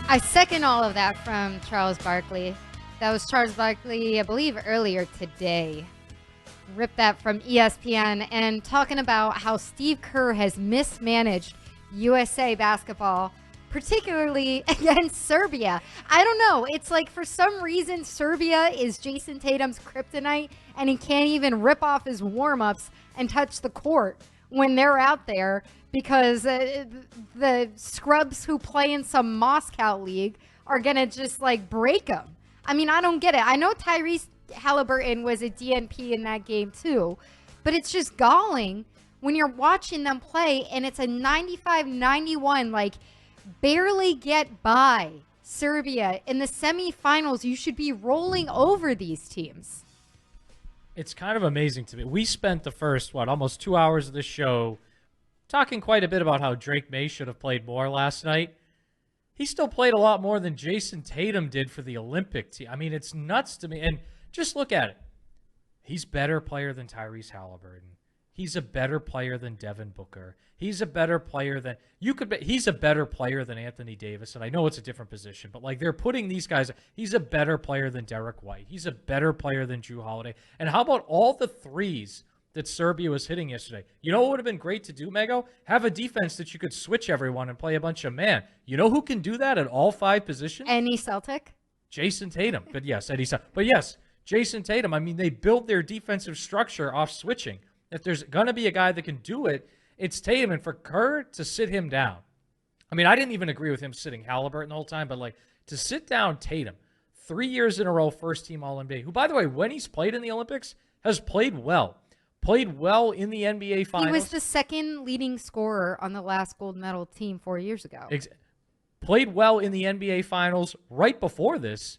I second all of that from Charles Barkley. That was Charles Barkley, I believe, earlier today. Ripped that from ESPN and talking about how Steve Kerr has mismanaged USA basketball, particularly against Serbia. I don't know. It's like for some reason Serbia is Jayson Tatum's kryptonite and he can't even rip off his warm-ups and touch the court when they're out there because the scrubs who play in some Moscow league are going to just like break them. I mean, I don't get it. I know Tyrese Halliburton was a DNP in that game too, but it's just galling when you're watching them play and it's a 95-91, like barely get by Serbia in the semifinals. You should be rolling over these teams. It's kind of amazing to me. We spent the first, almost 2 hours of the show talking quite a bit about how Drake May should have played more last night. He still played a lot more than Jayson Tatum did for the Olympic team. I mean, it's nuts to me. And just look at it. He's a better player than Tyrese Halliburton. He's a better player than Devin Booker. He's a better player than he's a better player than Anthony Davis. And I know it's a different position, but like they're putting these guys, he's a better player than Derek White. He's a better player than Jrue Holiday. And how about all the threes that Serbia was hitting yesterday? You know what would have been great to do, Mego? Have a defense that you could switch everyone and play a bunch of man. You know who can do that at all five positions? Any Celtic? Jayson Tatum. But yes, Jayson Tatum. I mean, they built their defensive structure off switching. If there's going to be a guy that can do it, it's Tatum. And for Kerr to sit him down, I mean, I didn't even agree with him sitting Halliburton the whole time, but like to sit down Tatum, 3 years in a row, first team All-NBA, who, by the way, when he's played in the Olympics, has played well in the NBA Finals. He was the second leading scorer on the last gold medal team 4 years ago. Played well in the NBA Finals right before this,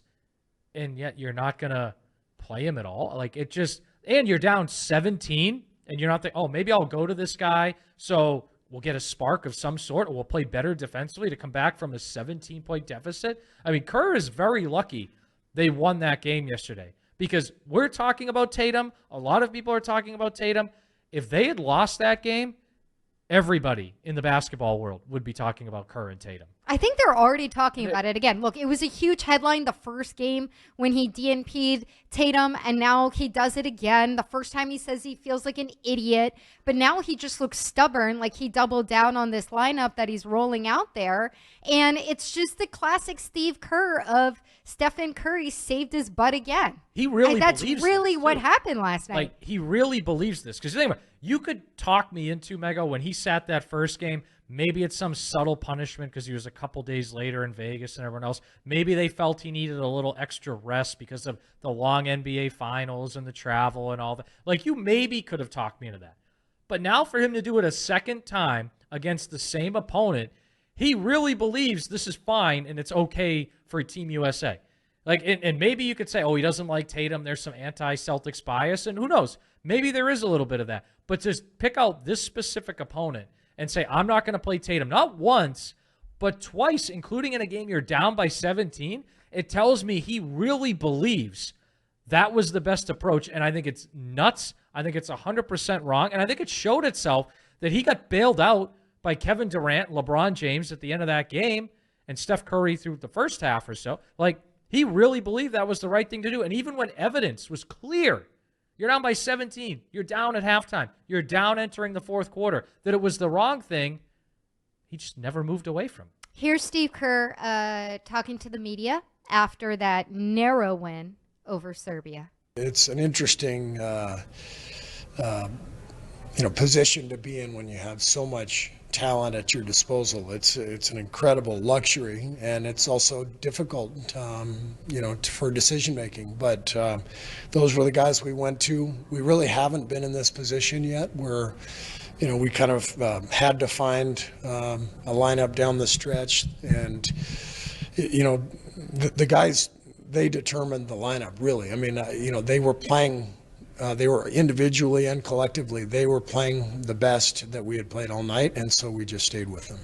and yet you're not going to play him at all. Like it just, and you're down 17, and you're not thinking, oh, maybe I'll go to this guy so we'll get a spark of some sort, or we'll play better defensively to come back from a 17-point deficit. I mean, Kerr is very lucky they won that game yesterday because we're talking about Tatum. A lot of people are talking about Tatum. If they had lost that game, everybody in the basketball world would be talking about Kerr and Tatum. I think they're already talking about it again. Look, it was a huge headline the first game when he DNP'd Tatum, and now he does it again. The first time he says he feels like an idiot, but now he just looks stubborn, like he doubled down on this lineup that he's rolling out there. And it's just the classic Steve Kerr of Stephen Curry saved his butt again. He really that's believes really this, what too. happened last night. Like, he really believes this. Because anyway, you could talk me into, Mego, when he sat that first game, maybe it's some subtle punishment because he was a couple days later in Vegas and everyone else. Maybe they felt he needed a little extra rest because of the long NBA Finals and the travel and all that. Like, you maybe could have talked me into that. But now for him to do it a second time against the same opponent, he really believes this is fine and it's okay for Team USA. Like, and maybe you could say, oh, he doesn't like Tatum. There's some anti-Celtics bias, and who knows? Maybe there is a little bit of that. But to pick out this specific opponent and say, I'm not going to play Tatum, not once, but twice, including in a game you're down by 17, it tells me he really believes that was the best approach, and I think it's nuts. I think it's 100% wrong, and I think it showed itself that he got bailed out by Kevin Durant, LeBron James at the end of that game, and Steph Curry through the first half or so. Like, he really believed that was the right thing to do, and even when evidence was clear, you're down by 17, you're down at halftime, you're down entering the fourth quarter, that it was the wrong thing, he just never moved away from it. Here's Steve Kerr talking to the media after that narrow win over Serbia. It's an interesting position to be in when you have so much talent at your disposal. It's an incredible luxury, and it's also difficult, for decision making. But those were the guys we went to. We really haven't been in this position yet. We kind of had to find a lineup down the stretch, and the guys, they determined the lineup really. I mean, they were playing. They were individually and collectively, they were playing the best that we had played all night, and so we just stayed with them.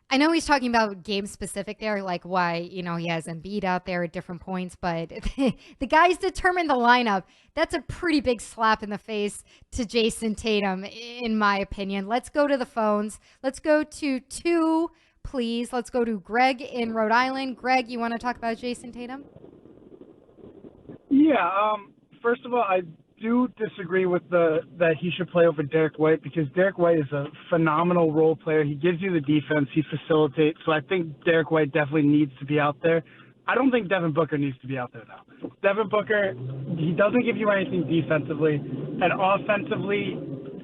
I know he's talking about game specific there, like why, he has Embiid out there at different points, but the guys determined the lineup. That's a pretty big slap in the face to Jayson Tatum, in my opinion. Let's go to the phones. Let's go to two please. Let's go to Greg in Rhode Island. Greg, you want to talk about Jayson Tatum? Yeah. First of all, I do disagree with that he should play over Derek White, because Derek White is a phenomenal role player. He gives you the defense. He facilitates. So I think Derek White definitely needs to be out there. I don't think Devin Booker needs to be out there, though. Devin Booker, he doesn't give you anything defensively. And offensively,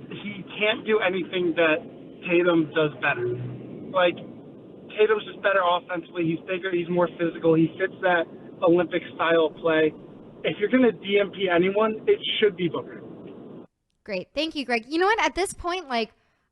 he can't do anything that Tatum does better. Like, Tatum's just better offensively. He's bigger. He's more physical. He fits that Olympic style of play. If you're going to DMP anyone, it should be Booker. Great. Thank you, Greg. You know what? At this point,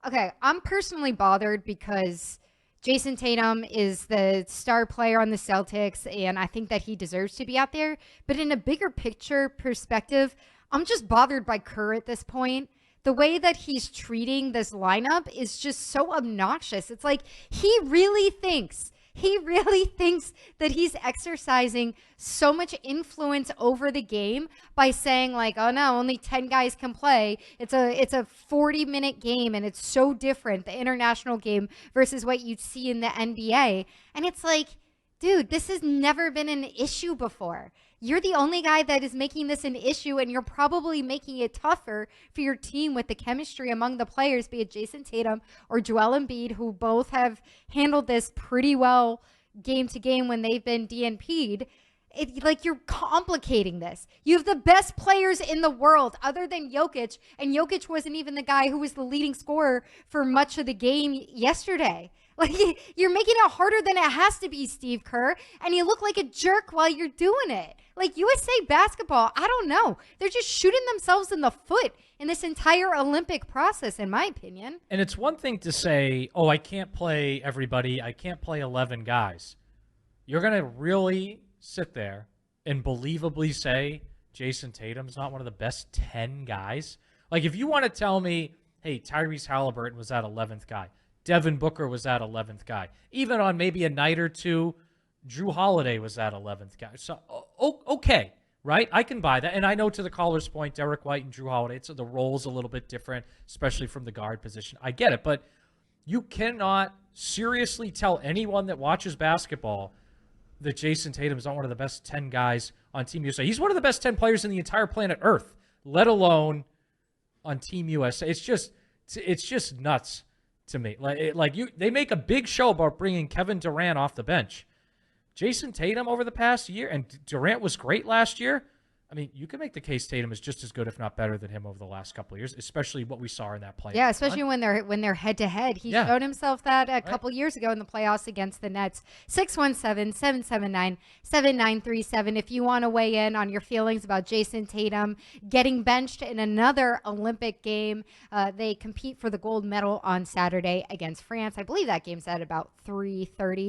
okay, I'm personally bothered because Jayson Tatum is the star player on the Celtics, and I think that he deserves to be out there. But in a bigger picture perspective, I'm just bothered by Kerr at this point. The way that he's treating this lineup is just so obnoxious. It's like he really thinks that he's exercising so much influence over the game by saying like, oh no, only 10 guys can play. It's a 40-minute game, and it's so different, the international game versus what you'd see in the NBA. And it's like, dude, this has never been an issue before. You're the only guy that is making this an issue, and you're probably making it tougher for your team with the chemistry among the players, be it Jayson Tatum or Joel Embiid, who both have handled this pretty well game to game when they've been DNP'd. Like, you're complicating this. You have the best players in the world other than Jokic, and Jokic wasn't even the guy who was the leading scorer for much of the game yesterday. Like, you're making it harder than it has to be, Steve Kerr, and you look like a jerk while you're doing it. Like, USA basketball, I don't know. They're just shooting themselves in the foot in this entire Olympic process, in my opinion. And it's one thing to say, oh, I can't play everybody. I can't play 11 guys. You're going to really sit there and believably say Jayson Tatum's not one of the best 10 guys? Like, if you want to tell me, hey, Tyrese Halliburton was that 11th guy, Devin Booker was that 11th guy, even on maybe a night or two, Drew Holiday was that 11th guy. So, okay, right? I can buy that. And I know, to the caller's point, Derek White and Drew Holiday, the role's a little bit different, especially from the guard position. I get it, but you cannot seriously tell anyone that watches basketball that Jayson Tatum is not one of the best 10 guys on Team USA. He's one of the best 10 players in the entire planet Earth, let alone on Team USA. It's just nuts to me. They make a big show about bringing Kevin Durant off the bench. Jayson Tatum over the past year, and Durant was great last year. I mean, you can make the case Tatum is just as good, if not better, than him over the last couple of years, especially what we saw in that play. Yeah, especially when they're head to head. He showed himself that a couple years ago in the playoffs against the Nets. 617-779-7937. If you want to weigh in on your feelings about Jayson Tatum getting benched in another Olympic game, they compete for the gold medal on Saturday against France. I believe that game's at about 3:30.